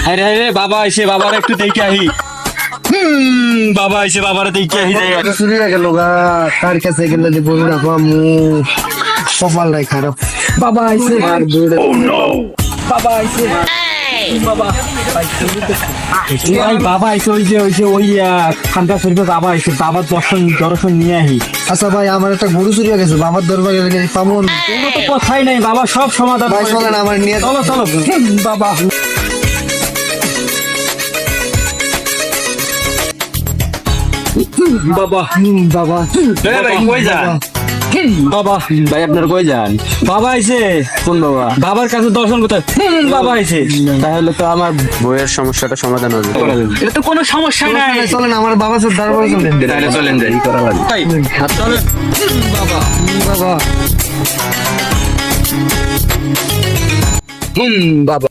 আরে আরে বাবা এসে বাবার একটু দেখে আহি। বাবা এসে বাবারে দেখে আহি যাই। চুরি হয়ে গেল গা, কার কাছে গেলে যে বলবো না পামু, কপালটাই খারাপ। বাবা আইছে, বাবা আইছে, বাবা ভাই বাবা আইছে, ওই খানকা শরীফে বাবা আইছে, বাবার দর্শন নিয়ে আহি। আচ্ছা ভাই, আমার একটা গরু চুরি হয়ে গেছে, বাবার দরবারে গেলে পাবো না। কোনো তো কথাই নাই, বাবা সব সমাধান ভাই করে চলেন দিবে। আমার নিয়ে, চলো চলো বাবা বাবা বাবা ভাই কই যান? বাবা ভাই আপনার কই যান? বাবা আইছে। কোন বাবা? বাবার কাছে দর্শন করতে বাবা আইছে। তাহলে তো আমার বইয়ের সমস্যাটা সমাধান হবে। এটা তো কোনো সমস্যা নাই। চলেন আমার বাবার সাথে দরবারে চলেন। তাহলে চলেন দেরি করা লাগবে। ভাই, চলেন। বাবা বাবা বাবা